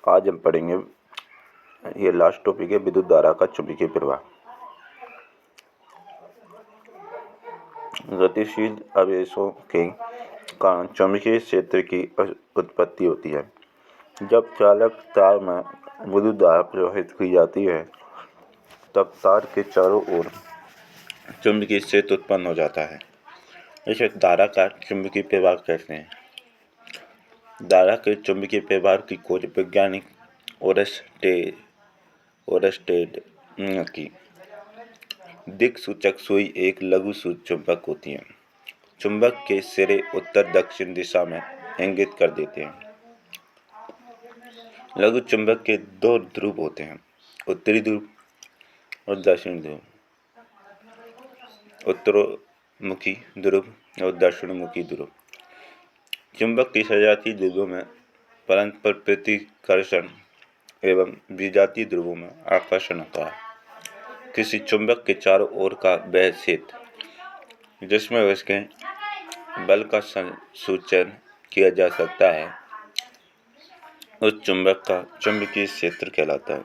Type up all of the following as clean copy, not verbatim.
आज हम पढ़ेंगे, ये लास्ट टॉपिक है, विद्युत धारा का चुंबकीय प्रवाह। गतिशील आवेशों के कारण चुंबकीय क्षेत्र की उत्पत्ति होती है। जब चालक तार में विद्युत धारा प्रवाहित की जाती है तब तार के चारों ओर चुंबकीय क्षेत्र उत्पन्न हो जाता है। इसे धारा का चुंबकीय प्रवाह कहते हैं। धारा के चुंबकीय प्रवाह की खोज वैज्ञानिक ओरस्टेड की। दिक्सूचक सुई एक लघु चुंबक होती है। चुंबक के सिरे उत्तर दक्षिण दिशा में इंगित कर देते हैं। लघु चुंबक के दो ध्रुव होते हैं, उत्तरी ध्रुव और दक्षिणी ध्रुव। उत्तरोन्मुखी ध्रुव और दक्षिणमुखी ध्रुव। चुंबक की सजातीय ध्रुवों में परस्पर प्रतिकर्षण एवं विजातीय ध्रुवों में आकर्षण होता है। किसी चुंबक के चारों ओर का वह क्षेत्र जिसमें उसके बल का सूचन किया जा सकता है उस चुंबक का चुंबकीय क्षेत्र कहलाता है।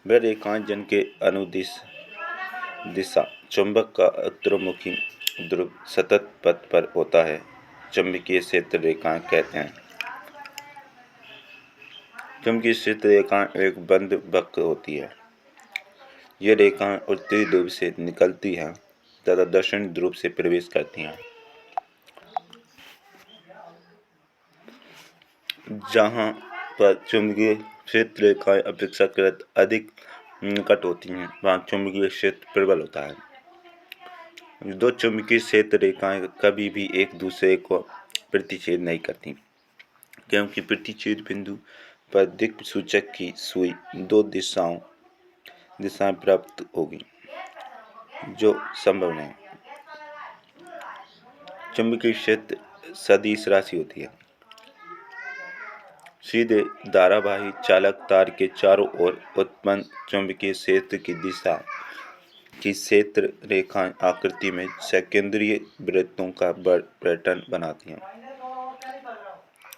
वह रेखाएं जिनके अनुदिश दिशा चुंबक का उत्तरमुखी ध्रुव सतत पथ पर होता है चुंबकीय क्षेत्र रेखाएं कहते हैं। चुंबकीय क्षेत्र रेखाएं एक बंद वक्र होती है। ये रेखाएं उत्तरी ध्रुव से निकलती हैं तथा दक्षिण ध्रुव से प्रवेश करती हैं। जहाँ पर चुंबकीय क्षेत्र रेखाएं अपेक्षाकृत अधिक निकट होती हैं वहाँ चुंबकीय क्षेत्र प्रबल होता है। दो चुंबकीय क्षेत्र रेखाएं कभी भी एक दूसरे को प्रतिच्छेद नहीं करती, क्योंकि प्रतिच्छेद बिंदु पर दिक्सूचक की सुई दो दिशाएं प्राप्त होगी, जो संभव नहीं। चुंबकीय क्षेत्र सदिश राशि होती है। सीधे धारावाही चालक तार के चारों ओर उत्पन्न चुंबकीय क्षेत्र की दिशा की क्षेत्र रेखाएं आकृति में सकेंद्रीय वृत्तों का पैटर्न बनाती हैं।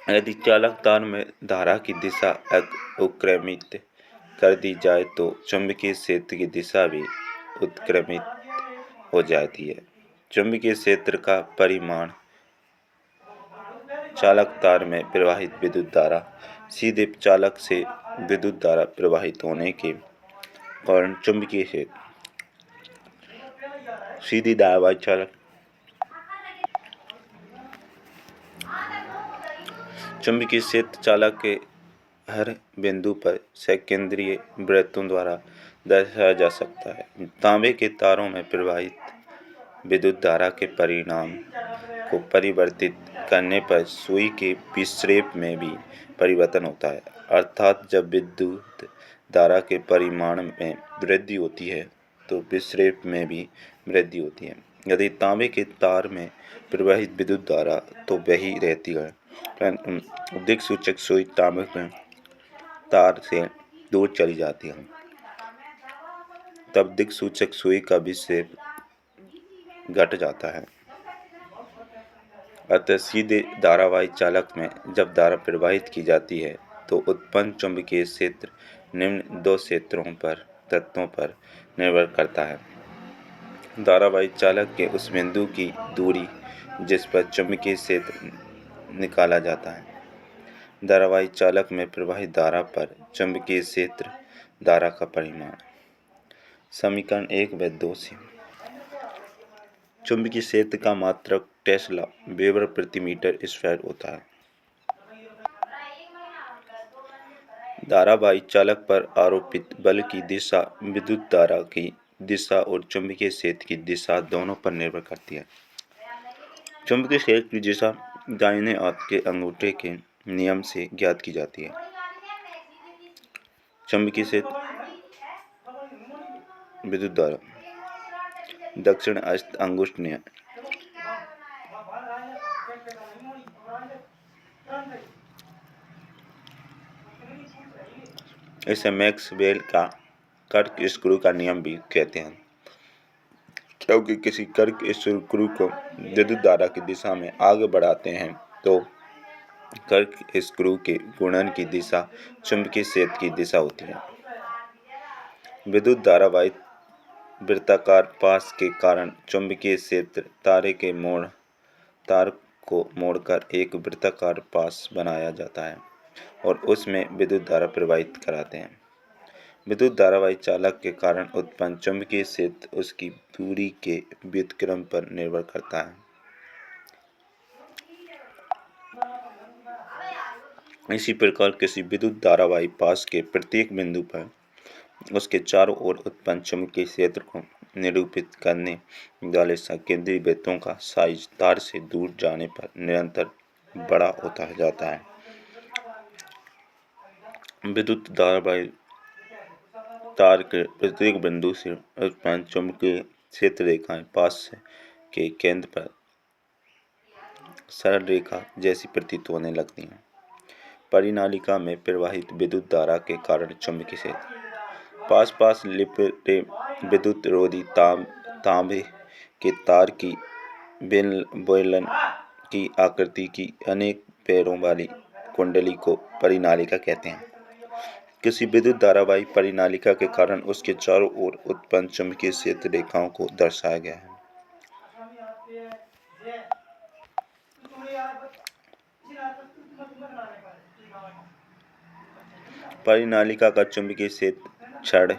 यदि चालक तार में धारा की दिशा उत्क्रमित कर दी जाए तो चुंबकीय क्षेत्र की दिशा भी उत्क्रमित हो जाती है। चुंबकीय क्षेत्र का परिमाण चालक तार में प्रवाहित विद्युत धारा सीधे चालक से विद्युत धारा प्रवाहित होने के कारण चुंबकीय क्षेत्र सीधी धारावाही चालक चुंबकीय क्षेत्र चालक के हर बिंदु पर सकेंद्रीय वृत्तों द्वारा दर्शाया जा सकता है। तांबे के तारों में प्रवाहित विद्युत धारा के परिमाण को परिवर्तित करने पर सुई के विक्षेप में भी परिवर्तन होता है, अर्थात जब विद्युत धारा के परिमाण में वृद्धि होती है तो विक्षेप में भी वृद्धि होती है। यदि तांबे के तार में प्रवाहित विद्युत धारा तो वही रहती है, परंतु दिक्सूचक सुई तांबे के तार से दूर चली जाती है, तब दिक्सूचक सुई का विक्षेप घट जाता है। अतः सीधे धारावाही चालक में जब धारा प्रवाहित की जाती है तो उत्पन्न चुंबकीय क्षेत्र निम्न दो तत्वों पर निर्भर करता है। धारावाही चालक के उस बिंदु की दूरी जिस पर चुंबकीय क्षेत्र निकाला जाता है। धारावाही चालक में प्रवाहित धारा पर चुंबकीय क्षेत्र धारा का परिमाण। समीकरण 1 व 2 से चुंबकीय क्षेत्र का मात्रक टेस्ला वेबर प्रति मीटर स्क्वायर होता है। धारावाही चालक पर आरोपित बल की दिशा विद्युत धारा की दिशा और चुंबकीय क्षेत्र की दिशा दोनों पर निर्भर करती है। चुंबकीय क्षेत्र की दिशा दाहिने हाथ के अंगूठे के नियम से ज्ञात की जाती है। चुंबकीय क्षेत्र विद्युत धारा दक्षिण हस्त अंगुष्ठ नियम। इसे मैक्सवेल का कर्क स्क्रू का नियम भी कहते हैं, क्योंकि किसी कर्क स्क्रू को विद्युत धारा की दिशा में आगे बढ़ाते हैं तो कर्क स्क्रू के घूर्णन की दिशा चुंबकीय क्षेत्र की दिशा होती है। विद्युत धारावाही वृत्ताकार पास के कारण चुंबकीय क्षेत्र तार को मोड़कर एक वृत्ताकार पास बनाया जाता है और उसमें विद्युत धारा प्रवाहित कराते हैं। विद्युत धारावाही चालक के कारण उत्पन्न चुंबकीय क्षेत्र उसकी दूरी के व्युत्क्रम पर निर्भर करता है। इसी प्रकार किसी विद्युत धारावाही पास के प्रत्येक बिंदु पर उसके चारों ओर उत्पन्न चुंबकीय क्षेत्र को निरूपित करने वाले संकेंद्रीय वृत्तों का साइज तार से दूर जाने पर निरंतर बड़ा होता जाता है। विद्युत धारावाही तार के प्रत्येक बिंदु से उत्पन्न चुंबकीय क्षेत्र रेखाएं पास के केंद्र पर सरल रेखा जैसी प्रतीत होने लगती हैं। परिनालिका में प्रवाहित विद्युत धारा के कारण चुंबकीय क्षेत्र पास लिपटे विद्युत रोधी तांबे के तार की बेलन की आकृति की अनेक पैरों वाली कुंडली को परिनालिका कहते हैं। किसी विद्युत धारावाही परिनालिका के कारण उसके चारों ओर उत्पन्न चुंबकीय क्षेत्र रेखाओं को दर्शाया गया है। परिनालिका का चुंबकीय क्षेत्र क्षण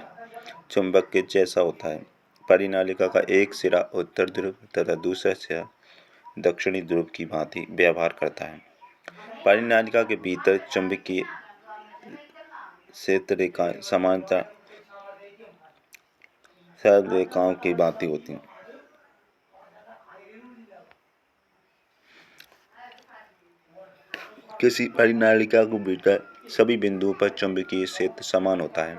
चुंबक के जैसा होता है। परिनालिका का एक सिरा उत्तर ध्रुव तथा दूसरा सिरा दक्षिणी ध्रुव की भांति व्यवहार करता है। परिनालिका के भीतर चुंबकीय क्षेत्र रेखाएं समानांतर सरल रेखाओं की भांति होती हैं। किसी परिनालिका के भीतर सभी बिंदुओं पर चुंबकीय क्षेत्र समान होता है,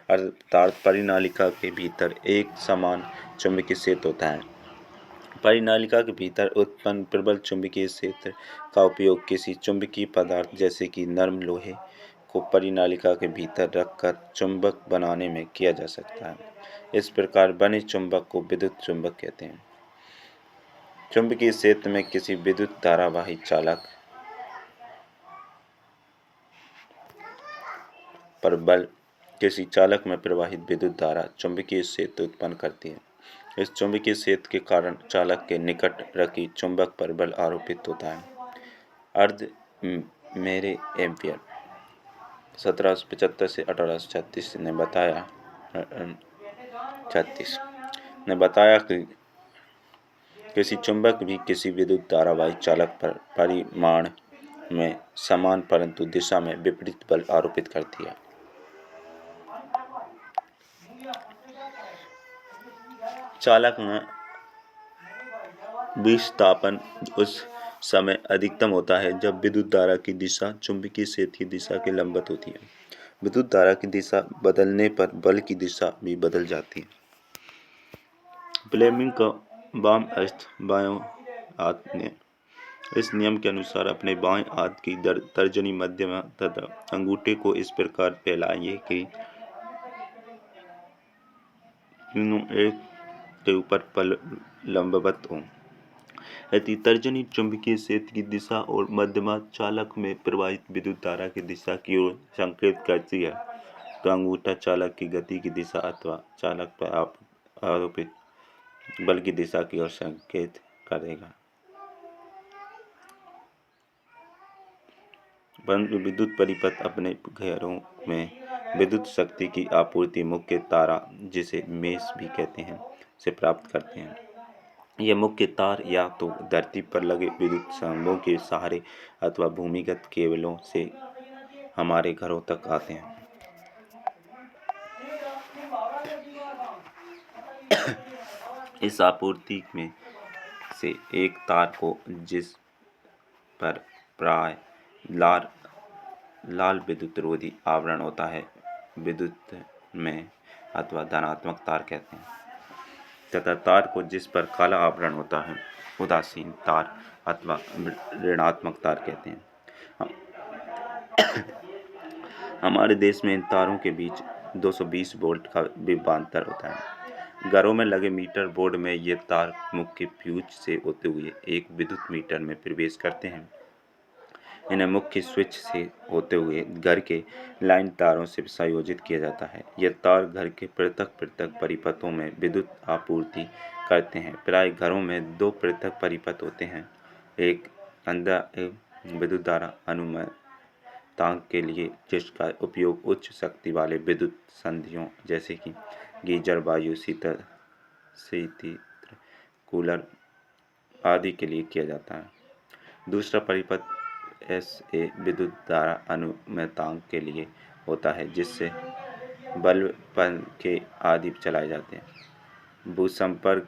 अर्थात परिनालिका के भीतर एक समान चुंबकीय क्षेत्र होता है। परिनालिका के भीतर उत्पन्न प्रबल चुंबकीय क्षेत्र का उपयोग किसी चुंबकीय पदार्थ जैसे कि नरम लोहे को परिनालिका के भीतर रखकर चुंबक बनाने में किया जा सकता है। इस प्रकार बने चुंबक को विद्युत चुंबक कहते हैं। चुंबकीय क्षेत्र में किसी विद्युत धारावाही चालक पर बल किसी चालक में प्रवाहित विद्युत धारा चुंबकीय क्षेत्र उत्पन्न करती है। इस चुंबकीय क्षेत्र के कारण चालक के निकट रखी चुंबक पर बल आरोपित होता है। अर्ध मेरे एम्पियर 1775 से 1836 ने बताया कि किसी चुंबक भी किसी विद्युत धारावाही चालक पर परिमाण में समान परंतु दिशा में विपरीत बल आरोपित करती है। चालक में विस्थापन उस समय अधिकतम होता है जब विद्युत धारा की दिशा चुंबकीय क्षेत्र की दिशा के लंबवत होती है। विद्युत धारा की दिशा बदलने पर बल की दिशा भी बदल जाती है। फ्लेमिंग का वाम हस्त बायों हाथ ने इस नियम के अनुसार अपने बाएं हाथ की तर्जनी मध्यमा तथा अंगूठे को इस प्रकार फैलाइए कि तीनों एक के ऊपर लंबवत हों। यदि तर्जनी चुंबकीय क्षेत्र की दिशा और मध्यमा चालक में प्रवाहित विद्युत धारा की दिशा की ओर संकेत करती है तो अंगूठा चालक की गति की दिशा अथवा चालक पर आरोपित बल की दिशा की ओर संकेत करेगा। परंतु विद्युत परिपथ अपने घरों में विद्युत शक्ति की आपूर्ति मुख्य तारा, जिसे मेष भी कहते हैं, से प्राप्त करते हैं। ये मुख्य तार या तो धरती पर लगे विद्युत स्तंभों के सहारे अथवा भूमिगत केबलों से हमारे घरों तक आते हैं। इस आपूर्ति में से एक तार को जिस पर प्राय लाल विद्युत रोधी आवरण होता है विद्युत में अथवा धनात्मक तार कहते हैं, तथा तार को जिस पर काला आवरण होता है उदासीन तार अथवा ऋणात्मक तार कहते हैं। हमारे देश में इन तारों के बीच 220 वोल्ट का विभवांतर होता है। घरों में लगे मीटर बोर्ड में ये तार मुख्य फ्यूज से होते हुए एक विद्युत मीटर में प्रवेश करते हैं। इन्हें मुख्य स्विच से होते हुए घर के लाइन तारों से संयोजित किया जाता है। ये तार घर के पृथक-पृथक परिपथों में विद्युत आपूर्ति करते हैं। प्राय घरों में 2 पृथक परिपथ होते हैं, एक विद्युत धारा अनुमतांक के लिए, जिसका उपयोग उच्च शक्ति वाले विद्युत संधियों जैसे कि गीजर, वायु शीतलक, कूलर आदि के लिए किया जाता है। दूसरा परिपथ एसए विद्युत धारा अनुमतांक के लिए होता है, जिससे बल्ब, पंखे आदि चलाए जाते हैं। भूसंपर्क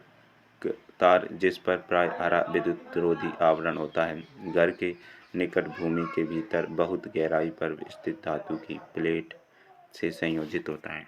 तार, जिस पर प्राय हरा विद्युतरोधी आवरण होता है, घर के निकट भूमि के भीतर बहुत गहराई पर स्थित धातु की प्लेट से संयोजित होता है।